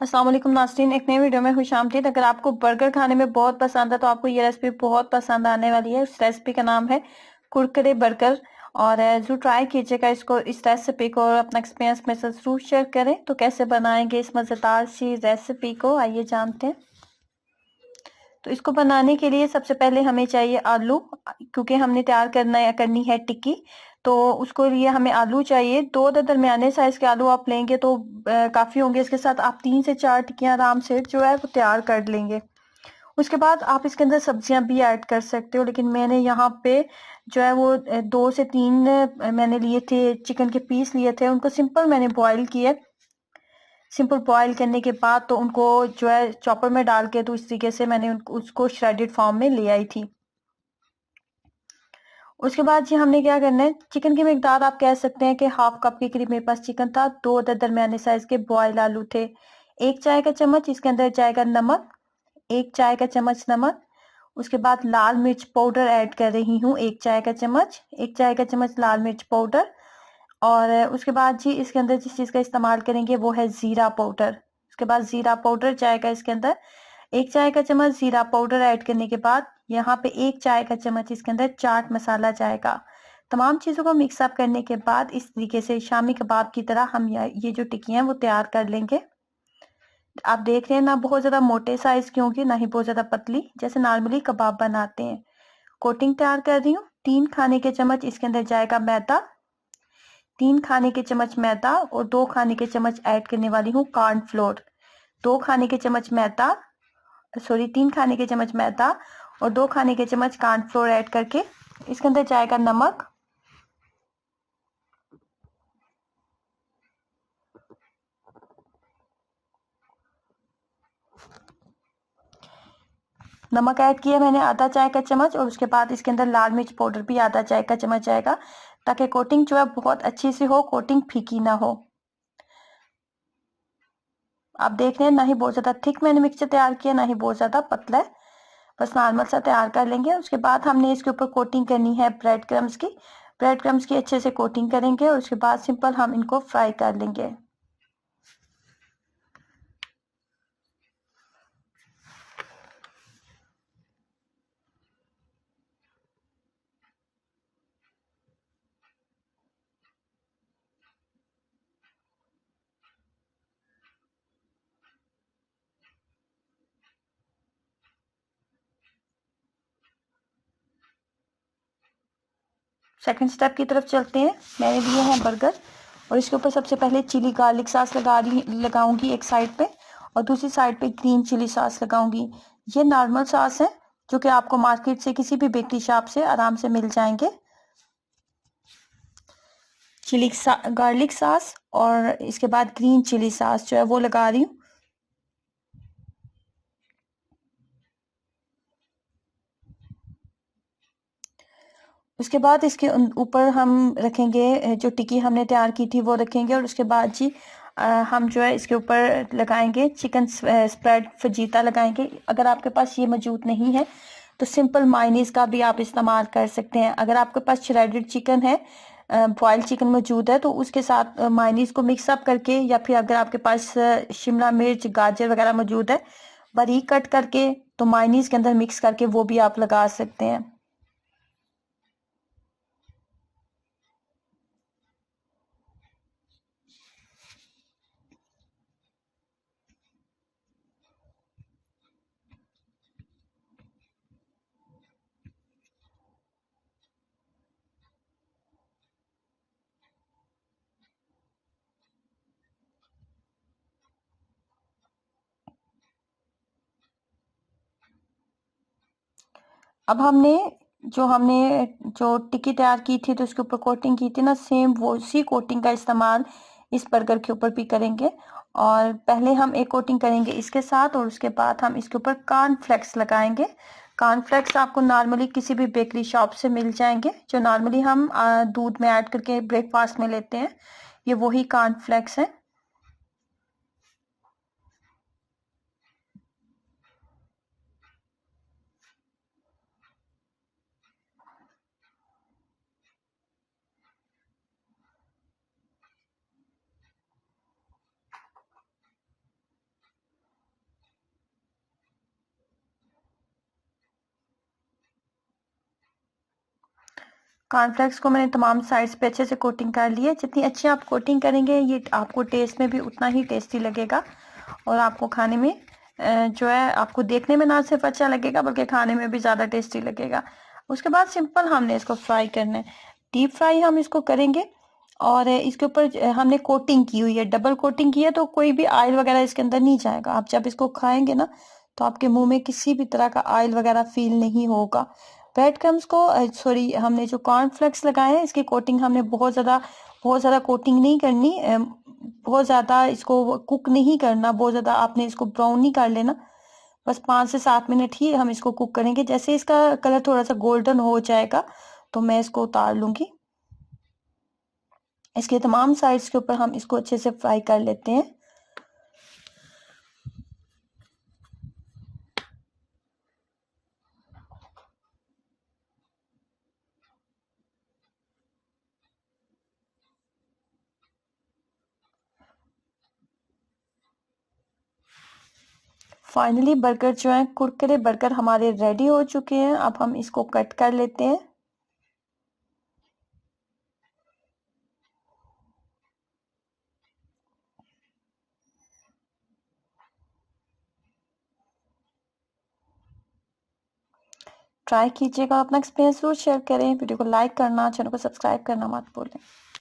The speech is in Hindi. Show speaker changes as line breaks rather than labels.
अस्सलाम वालेकुम नाज़रीन, एक नई वीडियो में खुशामदीद। अगर आपको बर्गर खाने में बहुत पसंद है तो आपको ये रेसिपी बहुत पसंद आने वाली है। उस रेसिपी का नाम है कुरकुरे बर्गर और ज़रूर ट्राई कीजिएगा इसको, इस रेसिपी को, और अपना एक्सपीरियंस मेरे साथ ज़रूर शेयर करें। तो कैसे बनाएंगे इस मज़ेदार सी रेसिपी को, आइए जानते हैं। तो इसको बनाने के लिए सबसे पहले हमें चाहिए आलू, क्योंकि हमने तैयार करनी है टिक्की। तो उसको लिए हमें आलू चाहिए। दो दरमियाने साइज के आलू आप लेंगे तो काफी होंगे। इसके साथ आप 3 से 4 टिक्कियां आराम से जो है वो तैयार कर लेंगे। उसके बाद आप इसके अंदर सब्जियां भी ऐड कर सकते हो, लेकिन मैंने यहाँ पे जो है वो 2 से 3 मैंने लिए थे चिकन के पीस लिए थे। उनको सिंपल मैंने बॉईल किए। सिंपल बॉईल करने के बाद तो उनको जो है चॉपर में डाल के, तो इस तरीके से मैंने उसको श्रेडेड फॉर्म में ले आई थी। उसके बाद जी हमने क्या करना है, चिकन की मिकदार आप कह सकते हैं कि हाफ कप के करीब मेरे पास चिकन था। 2 दरमियाने साइज के बॉयल आलू थे। 1 चाय का चम्मच इसके अंदर जाएगा नमक, 1 चाय का चम्मच नमक। उसके बाद लाल मिर्च पाउडर ऐड कर रही हूँ, 1 चाय का चम्मच, 1 चाय का चम्मच लाल मिर्च पाउडर। और उसके बाद जी इसके अंदर जिस चीज का इस्तेमाल करेंगे वो है जीरा पाउडर। उसके बाद जीरा पाउडर जाएगा इसके अंदर। 1 चाय का चम्मच जीरा पाउडर ऐड करने के बाद यहाँ पे 1 चाय का चम्मच इसके अंदर चाट मसाला जाएगा। तमाम चीजों को मिक्स अप करने के बाद इस तरीके से शामी कबाब की तरह हम ये जो टिक्की हैं वो तैयार कर लेंगे। आप देख रहे हैं ना, बहुत ज्यादा मोटे साइज की होंगी, ना ही बहुत ज्यादा पतली, जैसे नॉर्मली कबाब बनाते हैं। कोटिंग तैयार कर रही हूँ। 3 खाने के चम्मच इसके अंदर जाएगा मैदा, 3 खाने के चम्मच मैदा, और 2 खाने के चम्मच ऐड करने वाली हूँ कॉर्नफ्लोर। 2 खाने के चम्मच मैदा, सॉरी 3 खाने के चम्मच मैदा और 2 खाने के चम्मच कॉर्नफ्लोर ऐड करके इसके अंदर जाएगा नमक। नमक ऐड किया मैंने आधा 1 चाय का चम्मच, और उसके बाद इसके अंदर लाल मिर्च पाउडर भी आधा 1 चाय का चम्मच जाएगा, ताकि कोटिंग जो है बहुत अच्छी सी हो, कोटिंग फीकी ना हो। आप देख रहे हैं, ना ही बहुत ज्यादा थिक मैंने मिक्सचर तैयार किया, ना ही बहुत ज्यादा पतला है, बस नॉर्मल सा तैयार कर लेंगे। उसके बाद हमने इसके ऊपर कोटिंग करनी है ब्रेड क्रम्स की। ब्रेड क्रम्स की अच्छे से कोटिंग करेंगे और उसके बाद सिंपल हम इनको फ्राई कर लेंगे। सेकंड स्टेप की तरफ चलते हैं। मैंने लिए हैं बर्गर, और इसके ऊपर सबसे पहले चिली गार्लिक सॉस लगाऊंगी एक साइड पे, और दूसरी साइड पे ग्रीन चिली सॉस लगाऊंगी। ये नॉर्मल सॉस है जो कि आपको मार्केट से किसी भी बेकरी शॉप से आराम से मिल जाएंगे। चिली गार्लिक सॉस और इसके बाद ग्रीन चिली सॉस जो है वो लगा रही हूँ। उसके बाद इसके ऊपर हम रखेंगे जो टिक्की हमने तैयार की थी वो रखेंगे, और उसके बाद जी हम जो है इसके ऊपर लगाएंगे चिकन स्प्रेड फजीता लगाएंगे। अगर आपके पास ये मौजूद नहीं है तो सिंपल मायनीज का भी आप इस्तेमाल कर सकते हैं। अगर आपके पास श्रेडेड चिकन है, बॉइल्ड चिकन मौजूद है, तो उसके साथ मायनीज को मिक्स अप करके, या फिर अगर आपके पास शिमला मिर्च गाजर वगैरह मौजूद है बारीक कट करके, तो मायनीज के अंदर मिक्स करके वो भी आप लगा सकते हैं। अब हमने जो टिक्की तैयार की थी तो उसके ऊपर कोटिंग की थी ना, सेम वो उसी कोटिंग का इस्तेमाल इस बर्गर के ऊपर भी करेंगे। और पहले हम एक कोटिंग करेंगे इसके साथ, और उसके बाद हम इसके ऊपर कॉर्नफ्लेक्स लगाएंगे। कॉर्नफ्लेक्स आपको नॉर्मली किसी भी बेकरी शॉप से मिल जाएंगे, जो नॉर्मली हम दूध में ऐड करके ब्रेकफास्ट में लेते हैं। ये वही कॉर्नफ्लेक्स है। कॉर्नफ्लेक्स को मैंने तमाम साइड्स पे अच्छे से कोटिंग कर ली है। जितनी अच्छी आप कोटिंग करेंगे ये आपको टेस्ट में भी उतना ही टेस्टी लगेगा और आपको खाने में जो है आपको देखने में ना सिर्फ अच्छा लगेगा बल्कि खाने में भी ज़्यादा टेस्टी लगेगा। उसके बाद सिंपल हमने इसको फ्राई करना है, डीप फ्राई हम इसको करेंगे। और इसके ऊपर हमने कोटिंग की हुई है, डबल कोटिंग की है, तो कोई भी ऑयल वगैरह इसके अंदर नहीं जाएगा। आप जब इसको खाएंगे ना तो आपके मुंह में किसी भी तरह का ऑयल वगैरह फील नहीं होगा। ब्रेड क्रम्स को सॉरी हमने जो कॉर्नफ्लेक्स लगाए हैं इसकी कोटिंग हमने बहुत ज़्यादा कोटिंग नहीं करनी, बहुत ज़्यादा इसको कुक नहीं करना, बहुत ज़्यादा आपने इसको ब्राउन नहीं कर लेना। बस 5 से 7 मिनट ही हम इसको कुक करेंगे। जैसे इसका कलर थोड़ा सा गोल्डन हो जाएगा तो मैं इसको उतार लूंगी। इसके तमाम साइड्स के ऊपर हम इसको अच्छे से फ्राई कर लेते हैं। फाइनली बर्गर जो है कुरकुरे बर्गर हमारे रेडी हो चुके हैं। अब हम इसको कट कर लेते हैं। ट्राई कीजिएगा, अपना एक्सपीरियंस जरूर शेयर करें, वीडियो को लाइक करना, चैनल को सब्सक्राइब करना मत भूलें।